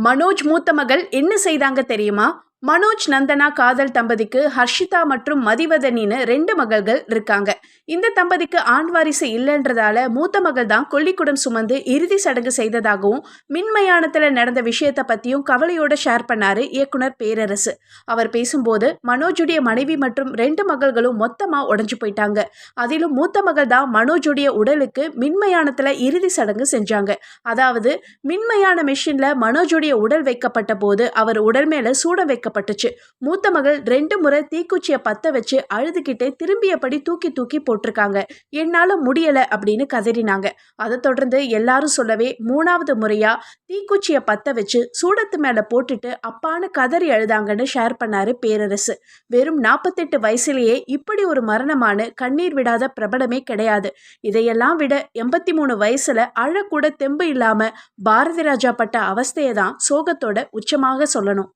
மனோஜ் மூத்த மகள் என்ன செய்தாங்க தெரியுமா? மனோஜ் நந்தனா காதல் தம்பதிக்கு ஹர்ஷிதா மற்றும் மதிவதனின்னு 2 மகள்கள் இருக்காங்க. இந்த தம்பதிக்கு ஆண் வாரிசு இல்லைன்றதால மூத்த மகள் தான் கொள்ளிக்குடம் சுமந்து இறுதி சடங்கு செய்ததாகவும், மின்மயானத்துல நடந்த விஷயத்த பத்தியும் கவலையோட ஷேர் பண்ணாரு இயக்குனர் பேரரசு. அவர் பேசும்போது மனோஜுடைய மனைவி மற்றும் 2 மகள்களும் மொத்தமா உடைஞ்சு போயிட்டாங்க. அதிலும் மூத்த மகள் தான் மனோஜுடைய உடலுக்கு மின்மயானத்துல இறுதி சடங்கு செஞ்சாங்க. அதாவது மின்மயான மெஷின்ல மனோஜுடைய உடல் வைக்கப்பட்ட போது அவர் உடல் மேல சூட வைக்கப்பட்டுச்சு. மூத்த மகள் 2 முறை தீக்குச்சிய பத்த வச்சு அழுதுகிட்டே திரும்பியபடி தூக்கி தூக்கி போட்டிருக்காங்க. என்னால முடியல அப்படின்னு கதறினாங்க. அதை தொடர்ந்து எல்லாரும் சொல்லவே 3வது முறையா தீக்குச்சிய பத்த வச்சு சூடத்து மேல போட்டுட்டு அப்பான்னு கதறி அழுதாங்கன்னு ஷேர் பண்ணாரு பேரரசு. வெறும் 48 வயசுலயே இப்படி ஒரு மரணமான கண்ணீர் விடாத பிரபலமே கிடையாது. இதையெல்லாம் விட 83 வயசுல அழக்கூட தெம்பு இல்லாம பாரதி ராஜா பட்ட அவஸ்தையை தான் சோகத்தோட உச்சமாக சொல்லணும்.